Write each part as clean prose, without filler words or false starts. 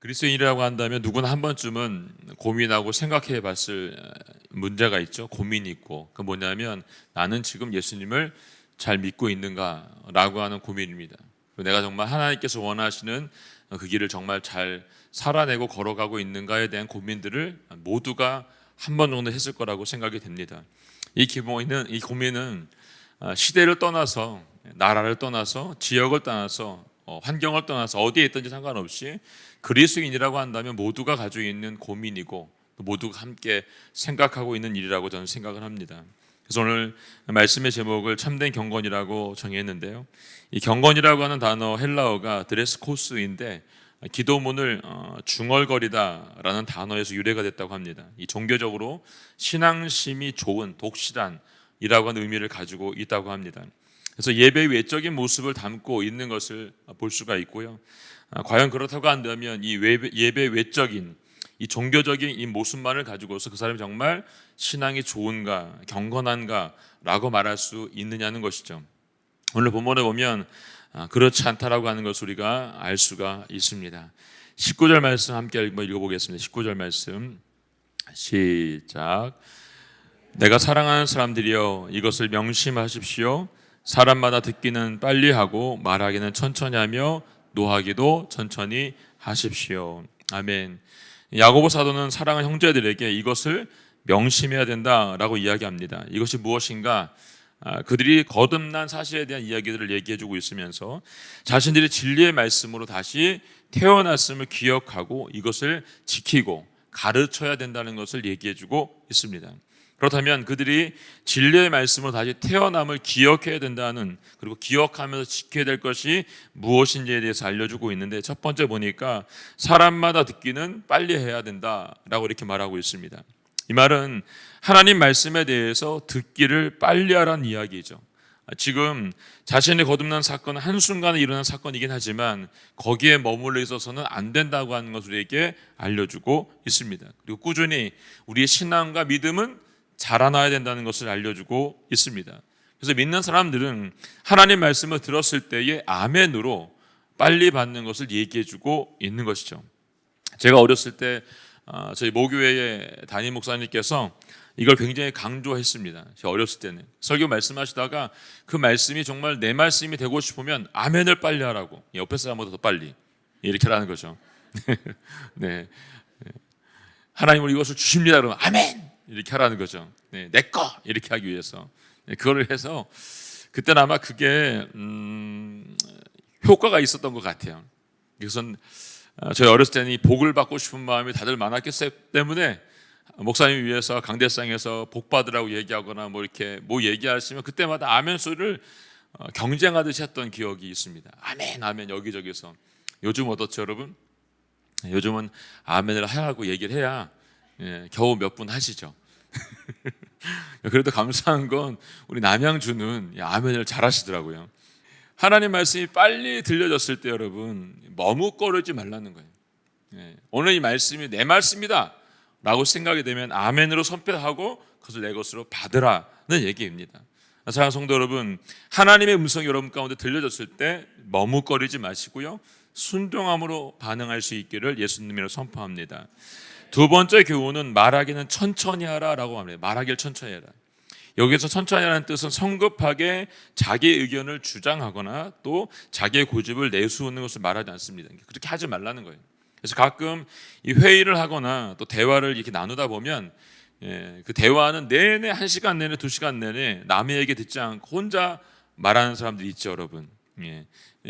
그리스도인이라고 한다면 누구나 한 번쯤은 고민하고 생각해 봤을 문제가 있죠. 고민이 있고. 그 뭐냐면 나는 지금 예수님을 잘 믿고 있는가라고 하는 고민입니다. 내가 정말 하나님께서 원하시는 그 길을 정말 잘 살아내고 걸어가고 있는가에 대한 고민들을 모두가 한 번 정도 했을 거라고 생각이 됩니다. 이 고민은 시대를 떠나서, 나라를 떠나서, 지역을 떠나서, 환경을 떠나서 어디에 있든지 상관없이 그리스도인이라고 한다면 모두가 가지고 있는 고민이고 모두가 함께 생각하고 있는 일이라고 저는 생각을 합니다. 그래서 오늘 말씀의 제목을 참된 경건이라고 정했는데요. 이 경건이라고 하는 단어 헬라어가 드레스코스인데 기도문을 중얼거리다라는 단어에서 유래가 됐다고 합니다. 이 종교적으로 신앙심이 좋은 독실한이라고 하는 의미를 가지고 있다고 합니다. 그래서 예배의 외적인 모습을 담고 있는 것을 볼 수가 있고요. 과연 그렇다고 한다면 이 예배 외적인 이 종교적인 이 모습만을 가지고서 그 사람이 정말 신앙이 좋은가 경건한가라고 말할 수 있느냐는 것이죠. 오늘 본문에 보면 그렇지 않다라고 하는 것을 우리가 알 수가 있습니다. 19절 말씀 함께 읽어보겠습니다. 19절 말씀 시작. 내가 사랑하는 사람들이여 이것을 명심하십시오. 사람마다 듣기는 빨리 하고 말하기는 천천히 하며 노하기도 천천히 하십시오. 아멘. 야고보 사도는 사랑하는 형제들에게 이것을 명심해야 된다라고 이야기합니다. 이것이 무엇인가? 그들이 거듭난 사실에 대한 이야기들을 얘기해주고 있으면서 자신들이 진리의 말씀으로 다시 태어났음을 기억하고 이것을 지키고 가르쳐야 된다는 것을 얘기해주고 있습니다. 그렇다면 그들이 진리의 말씀으로 다시 태어남을 기억해야 된다는, 그리고 기억하면서 지켜야 될 것이 무엇인지에 대해서 알려주고 있는데, 첫 번째 보니까 사람마다 듣기는 빨리 해야 된다라고 이렇게 말하고 있습니다. 이 말은 하나님 말씀에 대해서 듣기를 빨리 하라는 이야기죠. 지금 자신의 거듭난 사건은 한순간에 일어난 사건이긴 하지만 거기에 머물러 있어서는 안 된다고 하는 것을 우리에게 알려주고 있습니다. 그리고 꾸준히 우리의 신앙과 믿음은 자라나야 된다는 것을 알려주고 있습니다. 그래서 믿는 사람들은 하나님 말씀을 들었을 때에 아멘으로 빨리 받는 것을 얘기해주고 있는 것이죠. 제가 어렸을 때 저희 모교회의 담임 목사님께서 이걸 굉장히 강조했습니다. 제가 어렸을 때는 설교 말씀하시다가 그 말씀이 정말 내 말씀이 되고 싶으면 아멘을 빨리 하라고, 옆에 사람보다 더 빨리 이렇게 하라는 거죠. 네. 하나님은 이것을 주십니다 그러면 아멘 이렇게 하라는 거죠. 네, 내 거 이렇게 하기 위해서. 네, 그거를 해서 그때는 아마 그게 효과가 있었던 것 같아요. 그래서 저희 어렸을 때는 이 복을 받고 싶은 마음이 다들 많았기 때문에 목사님 위해서 강대상에서 복 받으라고 얘기하거나 이렇게 얘기하시면 그때마다 아멘 소리를 경쟁하듯이 했던 기억이 있습니다. 아멘 아멘 여기저기서. 요즘 어떻죠 여러분? 요즘은 아멘을 하라고 얘기를 해야 겨우 몇 분 하시죠. 그래도 감사한 건 우리 남양주는 아멘을 잘 하시더라고요. 하나님 말씀이 빨리 들려졌을 때 여러분 머뭇거리지 말라는 거예요. 오늘 이 말씀이 내 말씀이다 라고 생각이 되면 아멘으로 선포하고 그것을 내 것으로 받으라는 얘기입니다. 사랑하는 성도 여러분, 하나님의 음성이 여러분 가운데 들려졌을 때 머뭇거리지 마시고요, 순종함으로 반응할 수 있기를 예수님으로 선포합니다. 두 번째 교훈은 말하기는 천천히 하라라고 합니다. 말하기를 천천히 하라. 여기서 천천히 하라는 뜻은 성급하게 자기의 의견을 주장하거나 또 자기의 고집을 내세우는 것을 말하지 않습니다. 그렇게 하지 말라는 거예요. 그래서 가끔 이 회의를 하거나 또 대화를 이렇게 나누다 보면 그 대화는 내내 1시간 내내 2시간 내내 남의 얘기 듣지 않고 혼자 말하는 사람들이 있죠 여러분.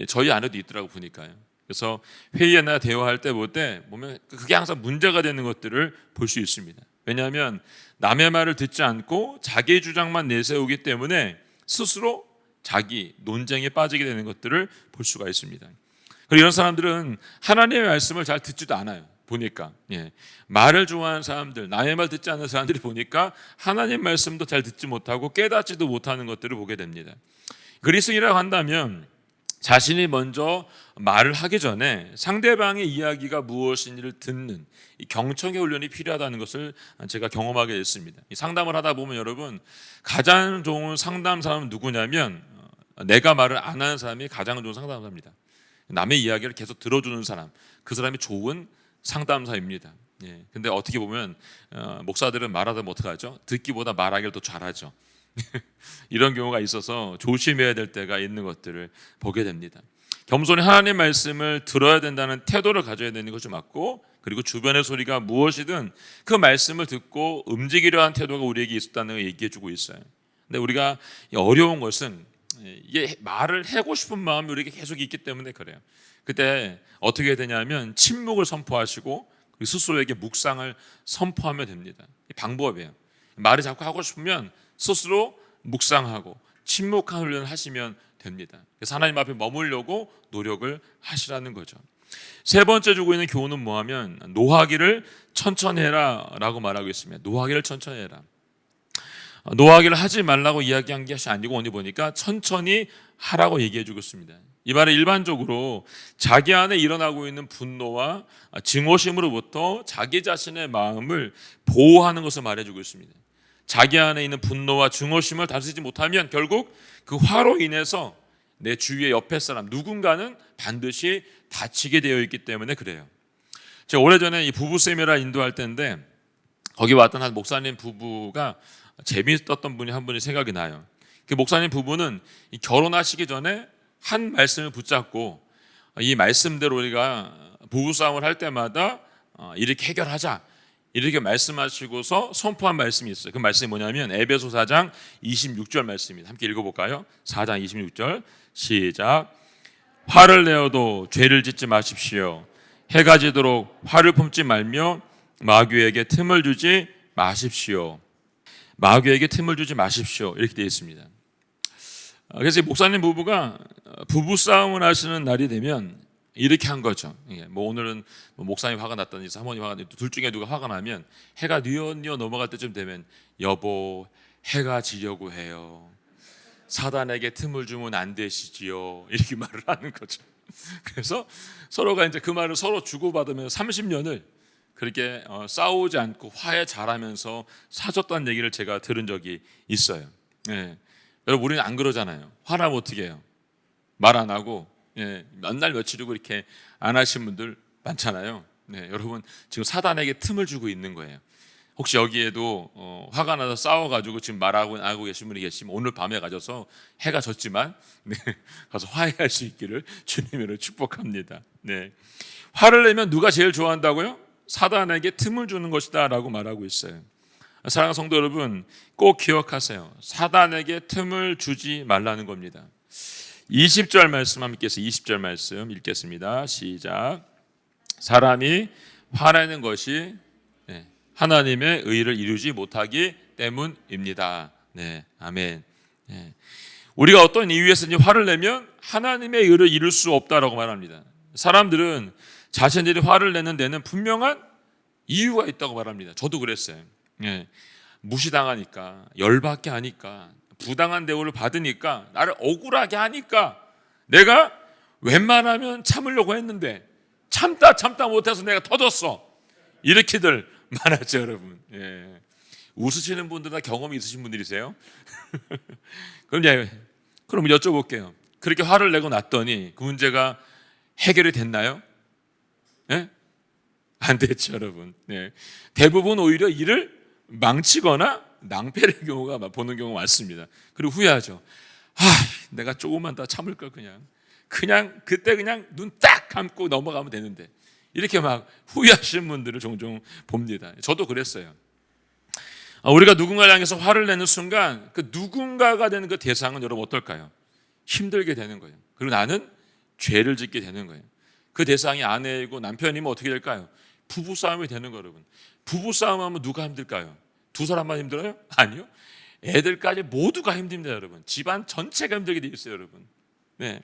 저희 안에도 있더라고 보니까요. 그래서 회의나 대화할 때 보면 그게 항상 문제가 되는 것들을 볼 수 있습니다. 왜냐하면 남의 말을 듣지 않고 자기의 주장만 내세우기 때문에 스스로 자기 논쟁에 빠지게 되는 것들을 볼 수가 있습니다. 그리고 이런 사람들은 하나님의 말씀을 잘 듣지도 않아요. 보니까 말을 좋아하는 사람들, 남의 말 듣지 않는 사람들이 보니까 하나님 말씀도 잘 듣지 못하고 깨닫지도 못하는 것들을 보게 됩니다. 그리스도인이라고 한다면 자신이 먼저 말을 하기 전에 상대방의 이야기가 무엇인지를 듣는 이 경청의 훈련이 필요하다는 것을 제가 경험하게 됐습니다. 이 상담을 하다 보면 여러분 가장 좋은 상담 사람은 누구냐면 내가 말을 안 하는 사람이 가장 좋은 상담사입니다. 남의 이야기를 계속 들어주는 사람, 그 사람이 좋은 상담사입니다. 예. 근데 어떻게 보면 목사들은 말하다 어떡하죠? 듣기보다 말하기를 더 잘하죠. 이런 경우가 있어서 조심해야 될 때가 있는 것들을 보게 됩니다. 겸손히 하나님의 말씀을 들어야 된다는 태도를 가져야 되는 것이 맞고, 그리고 주변의 소리가 무엇이든 그 말씀을 듣고 움직이려 한 태도가 우리에게 있었다는 걸 얘기해 주고 있어요. 근데 우리가 어려운 것은 이게 말을 하고 싶은 마음이 우리에게 계속 있기 때문에 그래요. 그때 어떻게 해야 되냐면 침묵을 선포하시고 스스로에게 묵상을 선포하면 됩니다. 방법이에요. 말을 자꾸 하고 싶으면 스스로 묵상하고 침묵한 훈련을 하시면 됩니다. 그래서 하나님 앞에 머물려고 노력을 하시라는 거죠. 세 번째 주고 있는 교훈은 뭐하면 노하기를 천천히 해라 라고 말하고 있습니다. 노하기를 천천히 해라. 노하기를 하지 말라고 이야기한 것이 아니고 오늘 보니까 천천히 하라고 얘기해 주고 있습니다. 이 말은 일반적으로 자기 안에 일어나고 있는 분노와 증오심으로부터 자기 자신의 마음을 보호하는 것을 말해주고 있습니다. 자기 안에 있는 분노와 증오심을 다스리지 못하면 결국 그 화로 인해서 내 주위의 옆에 사람 누군가는 반드시 다치게 되어 있기 때문에 그래요. 제가 오래전에 이 부부 세미나 인도할 때인데 거기 왔던 한 목사님 부부가 재미있었던 분이 한 분이 생각이 나요. 그 목사님 부부는 결혼하시기 전에 한 말씀을 붙잡고 이 말씀대로 우리가 부부싸움을 할 때마다 이렇게 해결하자 이렇게 말씀하시고서 선포한 말씀이 있어요. 그 말씀이 뭐냐면 에베소 4장 26절 말씀입니다. 함께 읽어볼까요? 4장 26절 시작. 화를 내어도 죄를 짓지 마십시오. 해가 지도록 화를 품지 말며 마귀에게 틈을 주지 마십시오. 마귀에게 틈을 주지 마십시오. 이렇게 되어 있습니다. 그래서 목사님 부부가 부부싸움을 하시는 날이 되면 이렇게 한 거죠. 뭐 오늘은 목사님 화가 났다든지 사모님 화가 났다든지 둘 중에 누가 화가 나면 해가 뉘어 넘어갈 때쯤 되면 여보 해가 지려고 해요. 사단에게 틈을 주면 안 되시지요. 이렇게 말을 하는 거죠. 그래서 서로가 이제 그 말을 서로 주고받으면서 30년을 그렇게 싸우지 않고 화해 잘하면서 사줬다는 얘기를 제가 들은 적이 있어요. 예. 여러분 우리는 안 그러잖아요. 화나면 어떻게 해요? 말 안 하고 몇 날 며칠이고 이렇게 안 하신 분들 많잖아요. 네, 여러분 지금 사단에게 틈을 주고 있는 거예요. 혹시 여기에도 화가 나서 싸워가지고 지금 말하고 안 하고 계신 분이 계시면 오늘 밤에 가셔서 해가 졌지만 가서 화해할 수 있기를 주님으로 축복합니다. 네. 화를 내면 누가 제일 좋아한다고요? 사단에게 틈을 주는 것이다 라고 말하고 있어요. 사랑하는 성도 여러분 꼭 기억하세요. 사단에게 틈을 주지 말라는 겁니다. 20절 말씀 함께 해서 20절 말씀 읽겠습니다. 시작. 사람이 화내는 것이 하나님의 의를 이루지 못하기 때문입니다. 네, 아멘. 네. 우리가 어떤 이유에서 화를 내면 하나님의 의를 이룰 수 없다라고 말합니다. 사람들은 자신들이 화를 내는 데는 분명한 이유가 있다고 말합니다. 저도 그랬어요. 네. 무시당하니까, 열받게 하니까, 부당한 대우를 받으니까, 나를 억울하게 하니까 내가 웬만하면 참으려고 했는데 참다 못해서 내가 터졌어. 이렇게들 많았죠, 여러분. 예. 웃으시는 분들 다 경험이 있으신 분들이세요? 그럼 여쭤볼게요. 그렇게 화를 내고 났더니 그 문제가 해결이 됐나요? 예? 안 됐죠, 여러분. 예. 대부분 오히려 일을 망치거나 낭패를 보는 경우가 많습니다. 그리고 후회하죠. 내가 조금만 더 참을 걸 그냥 그때 그냥 눈 딱 감고 넘어가면 되는데 이렇게 막 후회하시는 분들을 종종 봅니다. 저도 그랬어요. 우리가 누군가를 향해서 화를 내는 순간 그 누군가가 되는 그 대상은 여러분 어떨까요? 힘들게 되는 거예요. 그리고 나는 죄를 짓게 되는 거예요. 그 대상이 아내이고 남편이면 어떻게 될까요? 부부싸움이 되는 거예요, 여러분. 부부싸움하면 누가 힘들까요? 두 사람만 힘들어요? 아니요. 애들까지 모두가 힘듭니다, 여러분. 집안 전체가 힘들게 되어 있어요, 여러분. 네.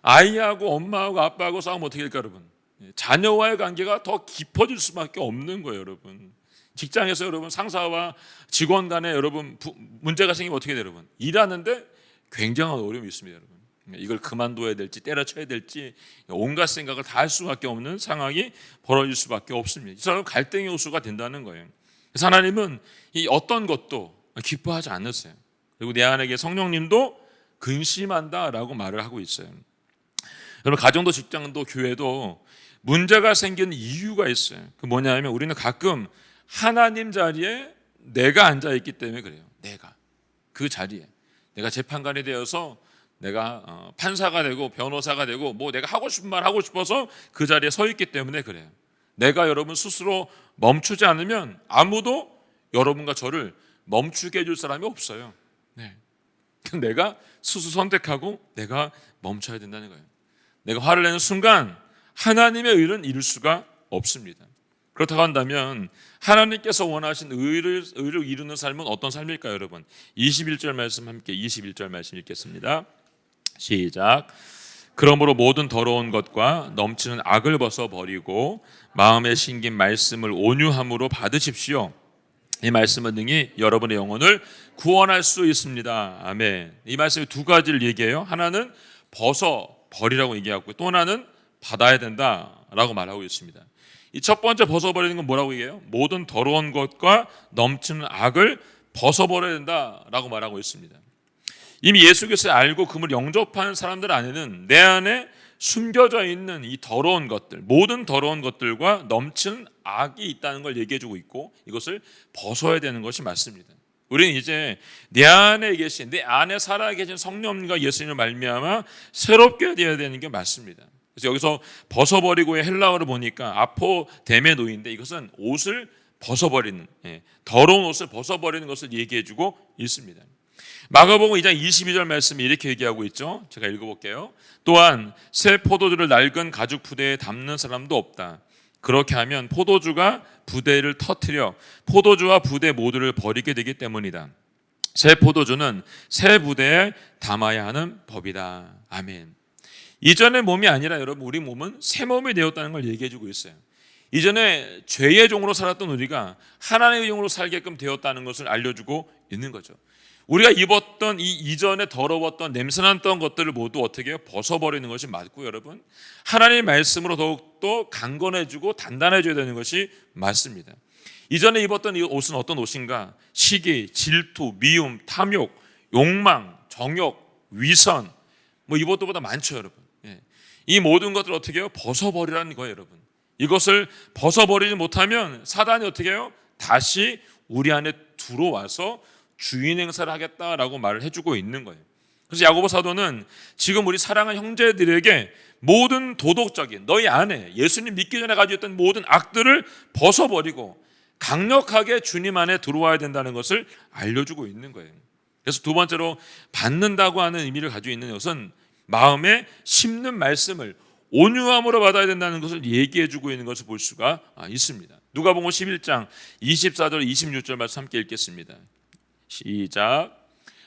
아이하고 엄마하고 아빠하고 싸우면 어떻게 될까요, 여러분? 자녀와의 관계가 더 깊어질 수밖에 없는 거예요, 여러분. 직장에서 여러분 상사와 직원 간에 여러분 문제가 생기면 어떻게 돼요, 여러분? 일하는데 굉장한 어려움이 있습니다, 여러분. 이걸 그만둬야 될지 때려쳐야 될지 온갖 생각을 다 할 수밖에 없는 상황이 벌어질 수밖에 없습니다. 이 사람은 갈등의 요소가 된다는 거예요. 그래서 하나님은 이 어떤 것도 기뻐하지 않으세요. 그리고 내 안에게 성령님도 근심한다라고 말을 하고 있어요. 여러분 가정도 직장도 교회도 문제가 생기는 이유가 있어요. 그 뭐냐면 우리는 가끔 하나님 자리에 내가 앉아 있기 때문에 그래요. 내가 그 자리에 내가 재판관이 되어서 내가 판사가 되고 변호사가 되고 뭐 내가 하고 싶은 말 하고 싶어서 그 자리에 서 있기 때문에 그래요. 내가 여러분 스스로 멈추지 않으면 아무도 여러분과 저를 멈추게 해줄 사람이 없어요. 네. 내가 스스로 선택하고 내가 멈춰야 된다는 거예요. 내가 화를 내는 순간 하나님의 의를 이룰 수가 없습니다. 그렇다고 한다면 하나님께서 원하신 의를 이루는 삶은 어떤 삶일까요, 여러분? 21절 말씀 함께 21절 말씀 읽겠습니다. 시작. 그러므로 모든 더러운 것과 넘치는 악을 벗어버리고 마음에 심긴 말씀을 온유함으로 받으십시오. 이 말씀은 능히 여러분의 영혼을 구원할 수 있습니다. 아멘. 이 말씀이 두 가지를 얘기해요. 하나는 벗어버리라고 얘기하고 또 하나는 받아야 된다라고 말하고 있습니다. 이 첫 번째 벗어버리는 건 뭐라고 얘기해요? 모든 더러운 것과 넘치는 악을 벗어버려야 된다라고 말하고 있습니다. 이미 예수 그리스도를 알고 그분을 영접하는 사람들 안에는 내 안에 숨겨져 있는 이 더러운 것들, 모든 더러운 것들과 넘치는 악이 있다는 걸 얘기해주고 있고 이것을 벗어야 되는 것이 맞습니다. 우리는 이제 내 안에 계신, 내 안에 살아계신 성령과 예수님을 말미암아 새롭게 되어야 되는 게 맞습니다. 그래서 여기서 벗어버리고의 헬라어를 보니까 아포데메노인데 이것은 옷을 벗어버리는, 더러운 옷을 벗어버리는 것을 얘기해주고 있습니다. 마가복음 2장 22절 말씀이 이렇게 얘기하고 있죠. 제가 읽어볼게요. 또한 새 포도주를 낡은 가죽 부대에 담는 사람도 없다. 그렇게 하면 포도주가 부대를 터뜨려 포도주와 부대 모두를 버리게 되기 때문이다. 새 포도주는 새 부대에 담아야 하는 법이다. 아멘. 이전의 몸이 아니라 여러분 우리 몸은 새 몸이 되었다는 걸 얘기해주고 있어요. 이전에 죄의 종으로 살았던 우리가 하나님의 종으로 살게끔 되었다는 것을 알려주고 있는 거죠. 우리가 입었던 이 이전에 더러웠던 냄새났던 것들을 모두 어떻게 해요? 벗어버리는 것이 맞고 여러분 하나님의 말씀으로 더욱더 강건해지고 단단해져야 되는 것이 맞습니다. 이전에 입었던 이 옷은 어떤 옷인가? 시기, 질투, 미움, 탐욕, 욕망, 정욕, 위선 뭐 이것보다 많죠 여러분. 이 모든 것들을 어떻게 해요? 벗어버리라는 거예요 여러분. 이것을 벗어버리지 못하면 사단이 어떻게 해요? 다시 우리 안에 들어와서 주인 행사를 하겠다라고 말을 해주고 있는 거예요. 그래서 야고보 사도는 지금 우리 사랑하는 형제들에게 모든 도덕적인 너희 안에 예수님 믿기 전에 가지고 있던 모든 악들을 벗어버리고 강력하게 주님 안에 들어와야 된다는 것을 알려주고 있는 거예요. 그래서 두 번째로 받는다고 하는 의미를 가지고 있는 것은 마음에 심는 말씀을 온유함으로 받아야 된다는 것을 얘기해주고 있는 것을 볼 수가 있습니다. 누가복음 11장 24절 26절 말씀 함께 읽겠습니다. 시작.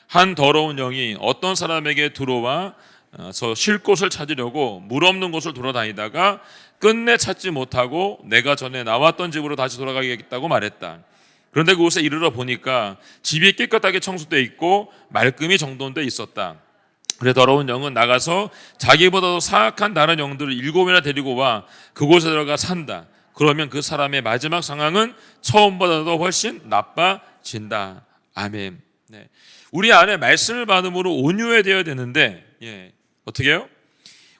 한 더러운 영이 어떤 사람에게 들어와서 쉴 곳을 찾으려고 물 없는 곳을 돌아다니다가 끝내 찾지 못하고 내가 전에 나왔던 집으로 다시 돌아가겠다고 말했다. 그런데 그곳에 이르러 보니까 집이 깨끗하게 청소되어 있고 말끔히 정돈되어 있었다. 그래 더러운 영은 나가서 자기보다도 사악한 다른 영들을 7이나 데리고 와 그곳에 들어가 산다. 그러면 그 사람의 마지막 상황은 처음보다도 훨씬 나빠진다. 아멘. 네. 우리 안에 말씀을 받음으로 온유해 되어야 되는데 어떻게 해요?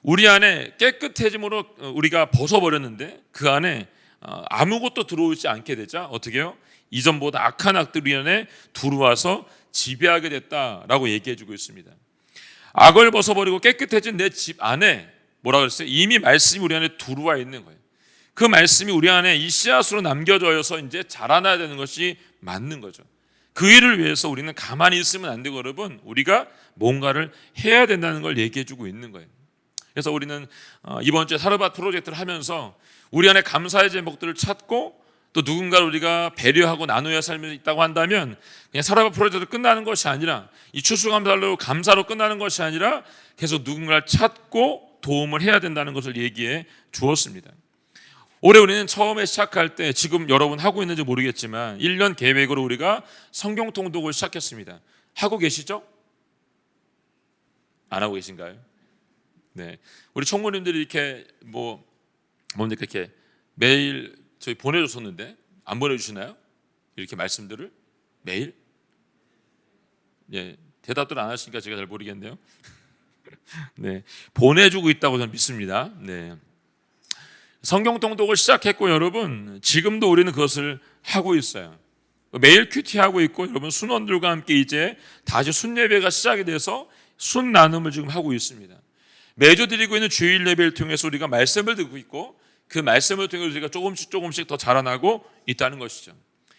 우리 안에 깨끗해짐으로 우리가 벗어버렸는데 그 안에 아무것도 들어오지 않게 되자 어떻게 해요? 이전보다 악한 악들이 안에 들어와서 지배하게 됐다라고 얘기해주고 있습니다. 악을 벗어버리고 깨끗해진 내 집 안에 뭐라 그랬어요? 이미 말씀이 우리 안에 들어와 있는 거예요. 그 말씀이 우리 안에 이 씨앗으로 남겨져서 이제 자라나야 되는 것이 맞는 거죠. 그 일을 위해서 우리는 가만히 있으면 안 되고 여러분 우리가 뭔가를 해야 된다는 걸 얘기해주고 있는 거예요. 그래서 우리는 이번 주에 사르밧 프로젝트를 하면서 우리 안에 감사의 제목들을 찾고 또 누군가를 우리가 배려하고 나눠야 할 삶이 있다고 한다면 그냥 사르밧 프로젝트로 끝나는 것이 아니라 이 추수감사로 감사로 끝나는 것이 아니라 계속 누군가를 찾고 도움을 해야 된다는 것을 얘기해 주었습니다. 올해 우리는 처음에 시작할 때 지금 여러분 하고 있는지 모르겠지만 1년 계획으로 우리가 성경 통독을 시작했습니다. 하고 계시죠? 안 하고 계신가요? 네, 우리 총무님들이 이렇게 뭡니까 이렇게 매일 저희 보내줬었는데 안 보내주시나요? 이렇게 말씀들을 매일? 대답들 안 하시니까 제가 잘 모르겠네요. 네, 보내주고 있다고 저는 믿습니다. 네. 성경 통독을 시작했고 여러분 지금도 우리는 그것을 하고 있어요. 매일 큐티하고 있고 여러분 순원들과 함께 이제 다시 순예배가 시작이 돼서 순 나눔을 지금 하고 있습니다. 매주 드리고 있는 주일 예배를 통해서 우리가 말씀을 듣고 있고 그 말씀을 통해서 우리가 조금씩 더 자라나고 있다는 것이죠.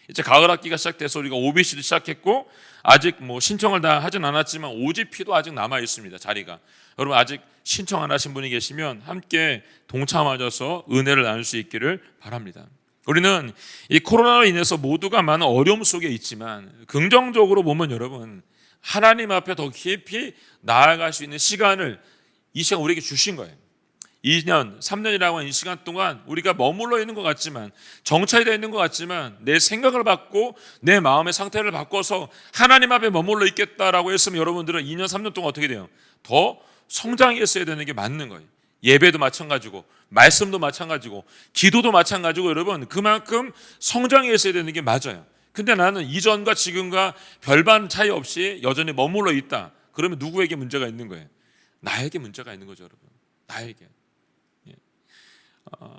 이제 가을 학기가 시작돼서 우리가 OBC도 시작했고 아직 신청을 다 하진 않았지만 OGP도 아직 남아 있습니다. 자리가. 여러분 아직 신청 안 하신 분이 계시면 함께 동참하셔서 은혜를 나눌 수 있기를 바랍니다. 우리는 이 코로나로 인해서 모두가 많은 어려움 속에 있지만 긍정적으로 보면 여러분 하나님 앞에 더 깊이 나아갈 수 있는 시간을 이 시간 우리에게 주신 거예요. 2년, 3년이라고 하는 이 시간 동안 우리가 머물러 있는 것 같지만 정착이 되어 있는 것 같지만 내 생각을 바꾸고 내 마음의 상태를 바꿔서 하나님 앞에 머물러 있겠다라고 했으면 여러분들은 2년, 3년 동안 어떻게 돼요? 더 성장했어야 되는 게 맞는 거예요. 예배도 마찬가지고 말씀도 마찬가지고 기도도 마찬가지고 여러분 그만큼 성장했어야 되는 게 맞아요. 근데 나는 이전과 지금과 별반 차이 없이 여전히 머물러 있다. 그러면 누구에게 문제가 있는 거예요? 나에게 문제가 있는 거죠, 여러분. 나에게.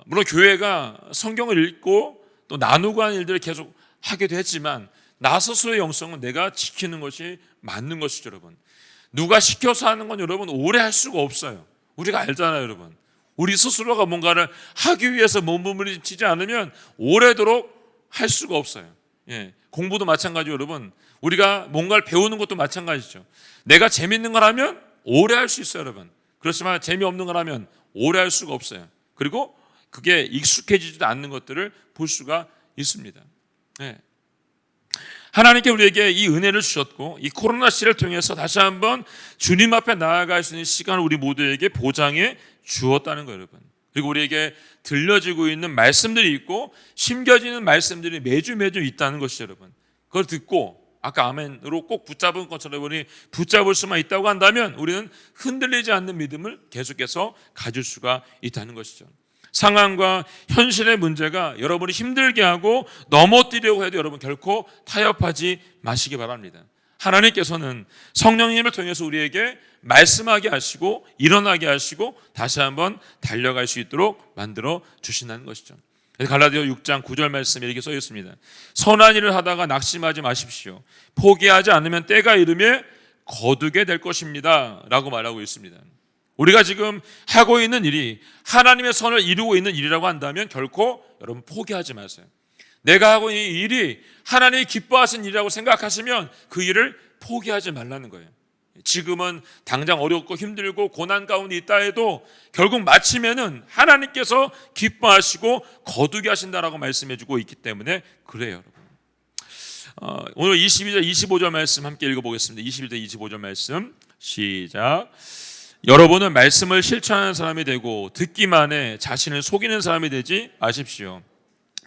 물론 교회가 성경을 읽고 또 나누고 하는 일들을 계속 하기도 했지만 나 스스로의 영성은 내가 지키는 것이 맞는 것이죠, 여러분. 누가 시켜서 하는 건 여러분 오래 할 수가 없어요. 우리가 알잖아요, 여러분. 우리 스스로가 뭔가를 하기 위해서 몸부림치지 않으면 오래도록 할 수가 없어요. 공부도 마찬가지고 여러분 우리가 뭔가를 배우는 것도 마찬가지죠. 내가 재밌는 걸 하면 오래 할 수 있어요, 여러분. 그렇지만 재미없는 걸 하면 오래 할 수가 없어요. 그리고 그게 익숙해지지도 않는 것들을 볼 수가 있습니다. 하나님께 우리에게 이 은혜를 주셨고 이 코로나 시를 통해서 다시 한번 주님 앞에 나아갈 수 있는 시간을 우리 모두에게 보장해 주었다는 거예요, 여러분. 그리고 우리에게 들려지고 있는 말씀들이 있고 심겨지는 말씀들이 매주 있다는 것이죠, 여러분. 그걸 듣고 아까 아멘으로 꼭 붙잡은 것처럼 우리 붙잡을 수만 있다고 한다면 우리는 흔들리지 않는 믿음을 계속해서 가질 수가 있다는 것이죠. 상황과 현실의 문제가 여러분이 힘들게 하고 넘어뜨리려고 해도 여러분 결코 타협하지 마시기 바랍니다. 하나님께서는 성령님을 통해서 우리에게 말씀하게 하시고 일어나게 하시고 다시 한번 달려갈 수 있도록 만들어 주신다는 것이죠. 갈라디아 6장 9절 말씀에 이렇게 써 있습니다. 선한 일을 하다가 낙심하지 마십시오. 포기하지 않으면 때가 이르면 거두게 될 것입니다 라고 말하고 있습니다. 우리가 지금 하고 있는 일이 하나님의 선을 이루고 있는 일이라고 한다면 결코 여러분 포기하지 마세요. 내가 하고 있는 이 일이 하나님이 기뻐하시는 일이라고 생각하시면 그 일을 포기하지 말라는 거예요. 지금은 당장 어렵고 힘들고 고난 가운데 있다 해도 결국 마치면은 하나님께서 기뻐하시고 거두게 하신다라고 말씀해주고 있기 때문에 그래요, 여러분. 오늘 22절, 25절 말씀 함께 읽어보겠습니다. 21절, 25절 말씀 시작. 여러분은 말씀을 실천하는 사람이 되고 듣기만 해 자신을 속이는 사람이 되지 마십시오.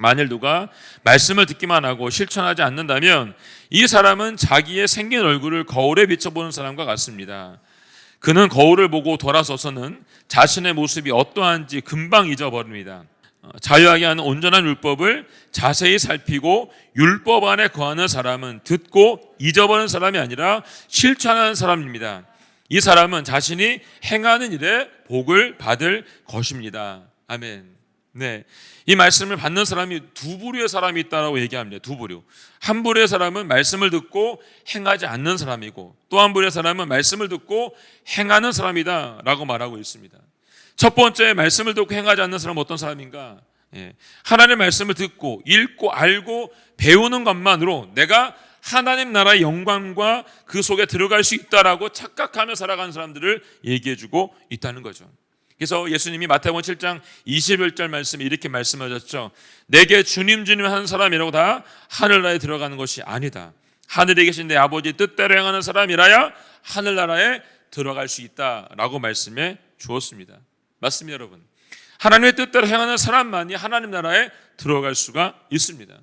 만일 누가 말씀을 듣기만 하고 실천하지 않는다면 이 사람은 자기의 생긴 얼굴을 거울에 비춰보는 사람과 같습니다. 그는 거울을 보고 돌아서서는 자신의 모습이 어떠한지 금방 잊어버립니다. 자유하게 하는 온전한 율법을 자세히 살피고 율법 안에 거하는 사람은 듣고 잊어버리는 사람이 아니라 실천하는 사람입니다. 이 사람은 자신이 행하는 일에 복을 받을 것입니다. 아멘. 네, 이 말씀을 받는 사람이 두 부류의 사람이 있다라고 얘기합니다. 두 부류. 한 부류의 사람은 말씀을 듣고 행하지 않는 사람이고 또 한 부류의 사람은 말씀을 듣고 행하는 사람이다라고 말하고 있습니다. 첫 번째 말씀을 듣고 행하지 않는 사람은 어떤 사람인가? 하나님의 말씀을 듣고 읽고 알고 배우는 것만으로 내가 하나님 나라의 영광과 그 속에 들어갈 수 있다라고 착각하며 살아가는 사람들을 얘기해주고 있다는 거죠. 그래서 예수님이 마태복음 7장 21절 말씀에 이렇게 말씀하셨죠. 내게 주님 주님 하는 사람이라고 다 하늘나라에 들어가는 것이 아니다. 하늘에 계신 내 아버지 뜻대로 행하는 사람이라야 하늘나라에 들어갈 수 있다라고 말씀해 주었습니다. 맞습니다, 여러분. 하나님의 뜻대로 행하는 사람만이 하나님 나라에 들어갈 수가 있습니다.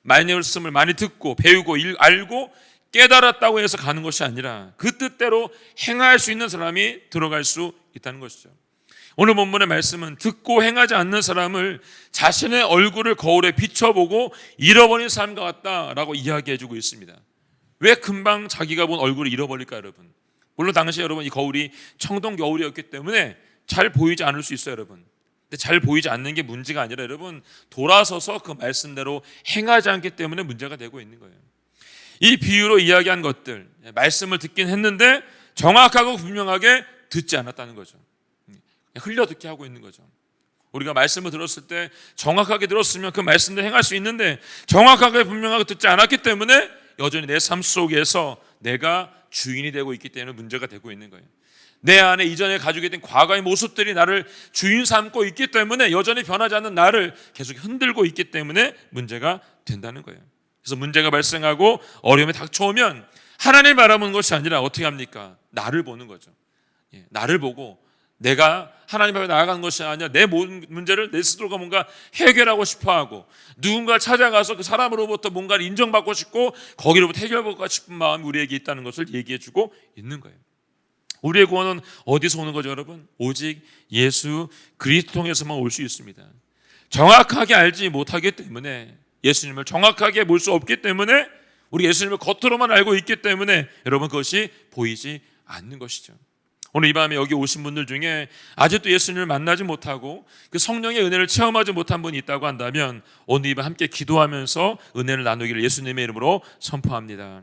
말씀을 많이 듣고 배우고 알고 깨달았다고 해서 가는 것이 아니라 그 뜻대로 행할 수 있는 사람이 들어갈 수 있다는 것이죠. 오늘 본문의 말씀은 듣고 행하지 않는 사람을 자신의 얼굴을 거울에 비춰보고 잃어버린 사람과 같다라고 이야기해주고 있습니다. 왜 금방 자기가 본 얼굴을 잃어버릴까, 여러분? 물론 당시 여러분 이 거울이 청동 겨울이었기 때문에 잘 보이지 않을 수 있어요, 여러분. 근데 잘 보이지 않는 게 문제가 아니라 여러분, 돌아서서 그 말씀대로 행하지 않기 때문에 문제가 되고 있는 거예요. 이 비유로 이야기한 것들, 말씀을 듣긴 했는데 정확하고 분명하게 듣지 않았다는 거죠. 흘려 듣게 하고 있는 거죠. 우리가 말씀을 들었을 때 정확하게 들었으면 그 말씀대로 행할 수 있는데 정확하게 분명하게 듣지 않았기 때문에 여전히 내 삶 속에서 내가 주인이 되고 있기 때문에 문제가 되고 있는 거예요. 내 안에 이전에 가지고 있던 과거의 모습들이 나를 주인 삼고 있기 때문에 여전히 변하지 않는 나를 계속 흔들고 있기 때문에 문제가 된다는 거예요. 그래서 문제가 발생하고 어려움이 닥쳐오면 하나님을 바라보는 것이 아니라 어떻게 합니까? 나를 보는 거죠. 나를 보고 내가 하나님 앞에 나아가는 것이 아니라 내 모든 문제를 내 스스로가 뭔가 해결하고 싶어하고 누군가를 찾아가서 그 사람으로부터 뭔가를 인정받고 싶고 거기로부터 해결받고 싶은 마음이 우리에게 있다는 것을 얘기해주고 있는 거예요. 우리의 구원은 어디서 오는 거죠, 여러분? 오직 예수 그리스도 통해서만 올 수 있습니다. 정확하게 알지 못하기 때문에, 예수님을 정확하게 볼 수 없기 때문에, 우리 예수님을 겉으로만 알고 있기 때문에 여러분 그것이 보이지 않는 것이죠. 오늘 이 밤에 여기 오신 분들 중에 아직도 예수님을 만나지 못하고 그 성령의 은혜를 체험하지 못한 분이 있다고 한다면 오늘 이 밤 함께 기도하면서 은혜를 나누기를 예수님의 이름으로 선포합니다.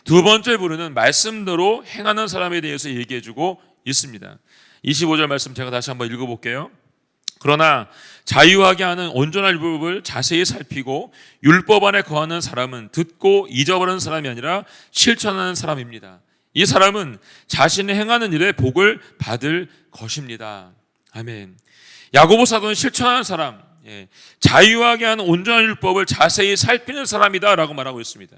두 번째 부류는 말씀대로 행하는 사람에 대해서 얘기해주고 있습니다. 25절 말씀 제가 다시 한번 읽어볼게요. 그러나 자유하게 하는 온전한 율법을 자세히 살피고 율법 안에 거하는 사람은 듣고 잊어버리는 사람이 아니라 실천하는 사람입니다. 이 사람은 자신이 행하는 일에 복을 받을 것입니다. 아멘. 야고보 사도는 실천하는 사람, 자유하게 하는 온전한 율법을 자세히 살피는 사람이다 라고 말하고 있습니다.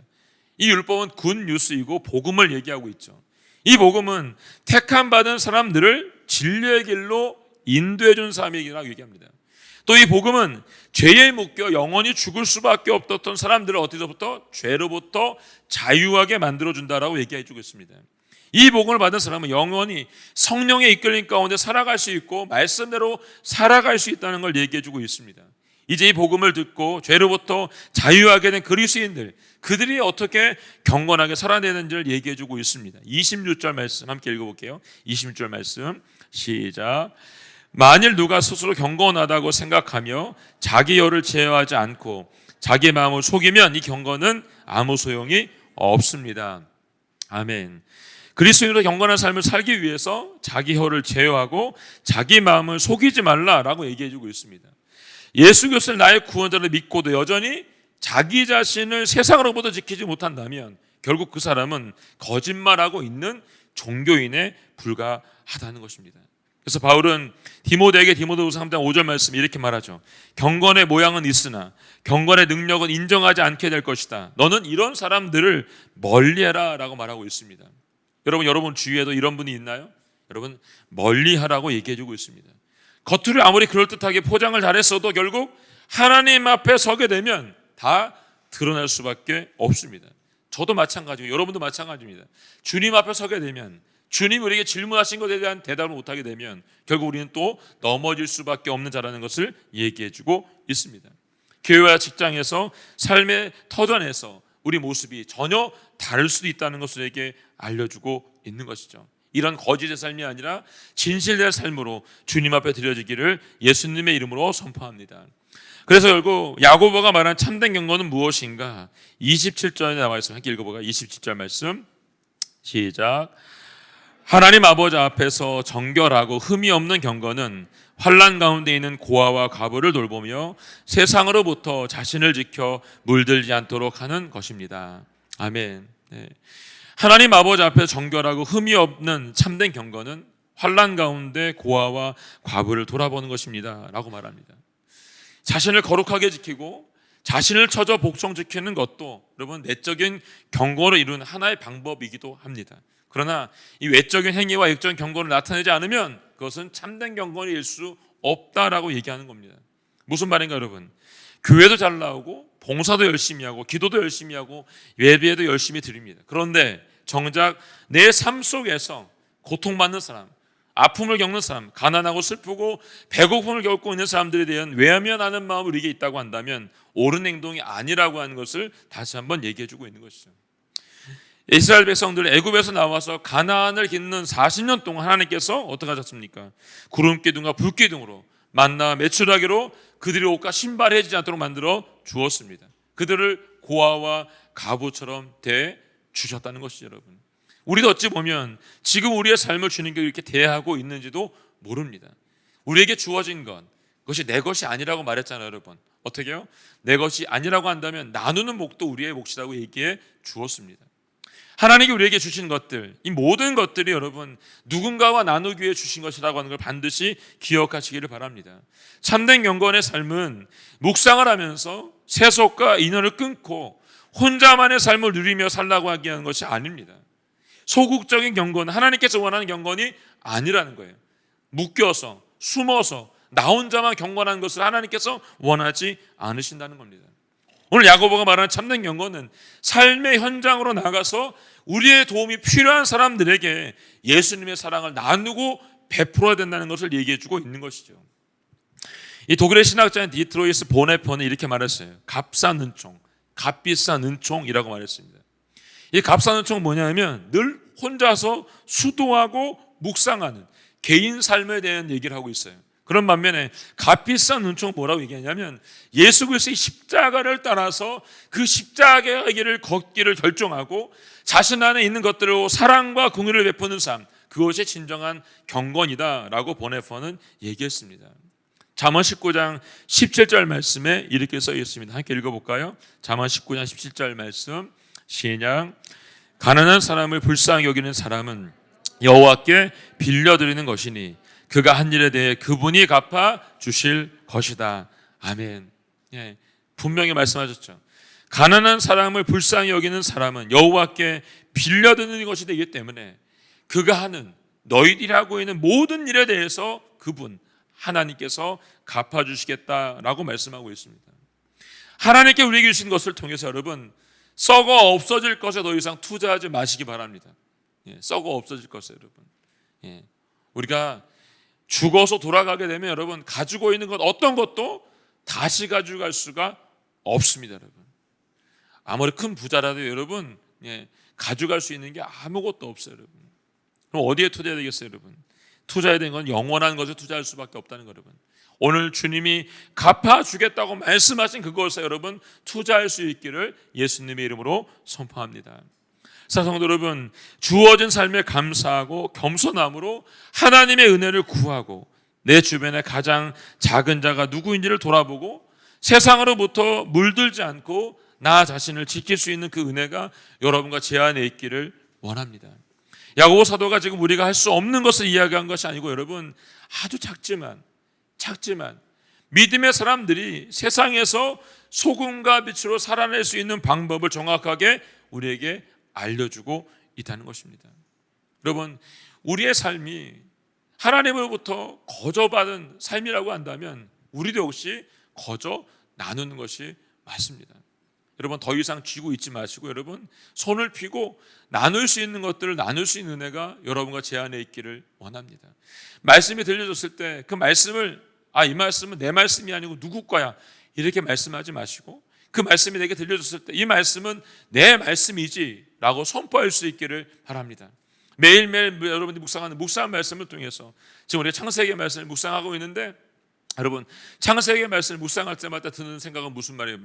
이 율법은 굿 뉴스이고 복음을 얘기하고 있죠. 이 복음은 택함 받은 사람들을 진리의 길로 인도해 준 사람이라고 얘기합니다. 또 이 복음은 죄에 묶여 영원히 죽을 수밖에 없었던 사람들을 어디서부터? 죄로부터 자유하게 만들어준다라고 얘기해 주고 있습니다. 이 복음을 받은 사람은 영원히 성령의 이끌림 가운데 살아갈 수 있고 말씀대로 살아갈 수 있다는 걸 얘기해 주고 있습니다. 이제 이 복음을 듣고 죄로부터 자유하게 된 그리스도인들, 그들이 어떻게 경건하게 살아야 되는지를 얘기해 주고 있습니다. 26절 말씀 함께 읽어볼게요. 26절 말씀 시작. 만일 누가 스스로 경건하다고 생각하며 자기 열을 제어하지 않고 자기 마음을 속이면 이 경건은 아무 소용이 없습니다. 아멘. 그리스도인으로 경건한 삶을 살기 위해서 자기 혀를 제어하고 자기 마음을 속이지 말라라고 얘기해주고 있습니다. 예수 그리스도를 나의 구원자로 믿고도 여전히 자기 자신을 세상으로부터 지키지 못한다면 결국 그 사람은 거짓말하고 있는 종교인에 불과하다는 것입니다. 그래서 바울은 디모데에게 디모데후서 3장 5절 말씀에 이렇게 말하죠. 경건의 모양은 있으나 경건의 능력은 인정하지 않게 될 것이다. 너는 이런 사람들을 멀리해라 라고 말하고 있습니다. 여러분 주위에도 이런 분이 있나요? 여러분 멀리하라고 얘기해주고 있습니다. 겉으로 아무리 그럴듯하게 포장을 잘했어도 결국 하나님 앞에 서게 되면 다 드러날 수밖에 없습니다. 저도 마찬가지고 여러분도 마찬가지입니다. 주님 앞에 서게 되면 주님이 우리에게 질문하신 것에 대한 대답을 못하게 되면 결국 우리는 또 넘어질 수밖에 없는 자라는 것을 얘기해주고 있습니다. 교회와 직장에서 삶의 터전에서 우리 모습이 전혀 다를 수도 있다는 것을 우리에게 알려주고 있는 것이죠. 이런 거짓의 삶이 아니라 진실된 삶으로 주님 앞에 드려지기를 예수님의 이름으로 선포합니다. 그래서 결국 야고보가 말한 참된 경건은 무엇인가? 27절에 나와 있습니다. 함께 읽어볼까요? 27절 말씀 시작. 하나님 아버지 앞에서 정결하고 흠이 없는 경건은 환난 가운데 있는 고아와 과부를 돌보며 세상으로부터 자신을 지켜 물들지 않도록 하는 것입니다. 아멘. 네. 하나님 아버지 앞에서 정결하고 흠이 없는 참된 경건은 환난 가운데 고아와 과부를 돌아보는 것입니다 라고 말합니다. 자신을 거룩하게 지키고 자신을 처져 복종 지키는 것도 여러분 내적인 경건을 이루는 하나의 방법이기도 합니다. 그러나 이 외적인 행위와 영적인 경건을 나타내지 않으면 그것은 참된 경건일 수 없다라고 얘기하는 겁니다. 무슨 말인가 여러분? 교회도 잘 나오고 봉사도 열심히 하고 기도도 열심히 하고 예배도 열심히 드립니다. 그런데 정작 내 삶 속에서 고통받는 사람, 아픔을 겪는 사람, 가난하고 슬프고 배고픔을 겪고 있는 사람들에 대한 외면하는 마음이 우리에게 있다고 한다면 옳은 행동이 아니라고 하는 것을 다시 한번 얘기해주고 있는 것이죠. 이스라엘 백성들 애굽에서 나와서 가나안을 깃는 40년 동안 하나님께서 어떻게 하셨습니까? 구름 기둥과 불 기둥으로 만나와 메추라기로 그들의 옷과 신발이 해지지 않도록 만들어 주었습니다. 그들을 고아와 가부처럼 대 주셨다는 것이죠, 여러분. 우리도 어찌 보면 지금 우리의 삶을 주님께 이렇게 대하고 있는지도 모릅니다. 우리에게 주어진 것, 그것이 내 것이 아니라고 말했잖아요, 여러분. 어떻게요? 내 것이 아니라고 한다면 나누는 몫도 우리의 몫이라고 얘기해 주었습니다. 하나님이 우리에게 주신 것들, 이 모든 것들이 여러분 누군가와 나누기 위해 주신 것이라고 하는 걸 반드시 기억하시기를 바랍니다. 참된 경건의 삶은 묵상을 하면서 세속과 인연을 끊고 혼자만의 삶을 누리며 살라고 하게 하는 것이 아닙니다. 소극적인 경건, 하나님께서 원하는 경건이 아니라는 거예요. 묶여서 숨어서 나 혼자만 경건한 것을 하나님께서 원하지 않으신다는 겁니다. 오늘 야고보가 말하는 참된 경건은 삶의 현장으로 나가서 우리의 도움이 필요한 사람들에게 예수님의 사랑을 나누고 베풀어야 된다는 것을 얘기해주고 있는 것이죠. 이 독일의 신학자인 디트로이스 보네퍼는 이렇게 말했어요. 값싼 은총, 값비싼 은총이라고 말했습니다. 이 값싼 은총은 뭐냐면 늘 혼자서 수도하고 묵상하는 개인 삶에 대한 얘기를 하고 있어요. 그런 반면에 값비싼 은총은 뭐라고 얘기하냐면 예수 그리스도의 십자가를 따라서 그 십자가의 길을 걷기를 결정하고 자신 안에 있는 것들로 사랑과 공의를 베푸는 삶, 그것이 진정한 경건이다라고 보네퍼는 얘기했습니다. 잠언 19장 17절 말씀에 이렇게 써 있습니다. 함께 읽어볼까요? 잠언 19장 17절 말씀 시작. 가난한 사람을 불쌍히 여기는 사람은 여호와께 빌려드리는 것이니 그가 한 일에 대해 그분이 갚아 주실 것이다. 아멘. 예, 분명히 말씀하셨죠. 가난한 사람을 불쌍히 여기는 사람은 여호와께 빌려드리는 것이 되기 때문에 그가 하는 너희들이 하고 있는 모든 일에 대해서 그분 하나님께서 갚아주시겠다라고 말씀하고 있습니다. 하나님께 우리에게 주신 것을 통해서 여러분 썩어 없어질 것에 더 이상 투자하지 마시기 바랍니다. 예, 썩어 없어질 것에 여러분. 예, 우리가 죽어서 돌아가게 되면 여러분 가지고 있는 것 어떤 것도 다시 가져갈 수가 없습니다, 여러분. 아무리 큰 부자라도 여러분 가져갈 수 있는 게 아무것도 없어요, 여러분. 그럼 어디에 투자해야 되겠어요, 여러분? 투자해야 되는 건 영원한 것에 투자할 수밖에 없다는 거, 여러분. 오늘 주님이 갚아주겠다고 말씀하신 그것에 여러분 투자할 수 있기를 예수님의 이름으로 선포합니다. 사성도 여러분, 주어진 삶에 감사하고 겸손함으로 하나님의 은혜를 구하고 내 주변에 가장 작은 자가 누구인지를 돌아보고 세상으로부터 물들지 않고 나 자신을 지킬 수 있는 그 은혜가 여러분과 제 안에 있기를 원합니다. 야고보 사도가 지금 우리가 할 수 없는 것을 이야기한 것이 아니고 여러분 아주 작지만 믿음의 사람들이 세상에서 소금과 빛으로 살아낼 수 있는 방법을 정확하게 우리에게 알려주고 있다는 것입니다. 여러분 우리의 삶이 하나님으로부터 거저받은 삶이라고 한다면 우리도 역시 거저 나누는 것이 맞습니다. 여러분 더 이상 쥐고 있지 마시고 여러분 손을 펴고 나눌 수 있는 것들을 나눌 수 있는 은혜가 여러분과 제 안에 있기를 원합니다. 말씀이 들려줬을 때 그 말씀을 이 말씀은 내 말씀이 아니고 누구 거야 이렇게 말씀하지 마시고 그 말씀이 내게 들려줬을 때 이 말씀은 내 말씀이지 라고 선포할 수 있기를 바랍니다. 매일매일 여러분들이 묵상하는 묵상 말씀을 통해서 지금 우리가 창세기 말씀을 묵상하고 있는데 여러분 창세기 말씀을 묵상할 때마다 드는 생각은 무슨 말이에요?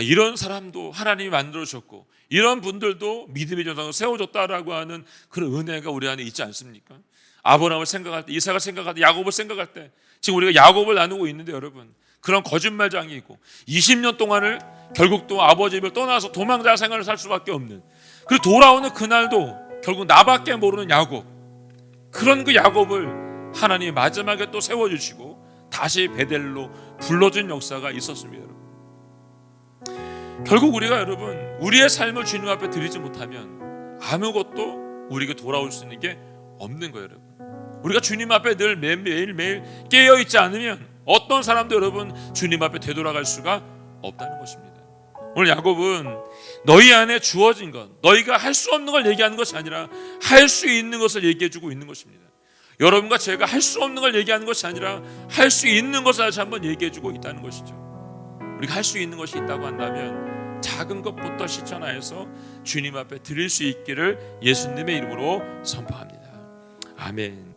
이런 사람도 하나님이 만들어주셨고 이런 분들도 믿음의 전상을 세워줬다라고 하는 그런 은혜가 우리 안에 있지 않습니까? 아브라함을 생각할 때, 이삭을 생각할 때, 야곱을 생각할 때 지금 우리가 야곱을 나누고 있는데 여러분 그런 거짓말장이 있고 20년 동안을 결국 또 아버지 집을 떠나서 도망자 생활을 살 수밖에 없는 그리고 돌아오는 그날도 결국 나밖에 모르는 야곱, 그런 그 야곱을 하나님이 마지막에 또 세워주시고 다시 베델로 불러준 역사가 있었습니다. 여러분. 결국 우리가 여러분 우리의 삶을 주님 앞에 드리지 못하면 아무것도 우리에게 돌아올 수 있는 게 없는 거예요. 여러분. 우리가 주님 앞에 늘 매일매일 깨어있지 않으면 어떤 사람도 여러분 주님 앞에 되돌아갈 수가 없다는 것입니다. 오늘 야곱은 너희 안에 주어진 것, 너희가 할 수 없는 걸 얘기하는 것이 아니라 할 수 있는 것을 얘기해주고 있는 것입니다. 여러분과 제가 할 수 없는 걸 얘기하는 것이 아니라 할 수 있는 것을 다시 한번 얘기해주고 있다는 것이죠. 우리가 할 수 있는 것이 있다고 한다면 작은 것부터 실천하여서 주님 앞에 드릴 수 있기를 예수님의 이름으로 선포합니다. 아멘.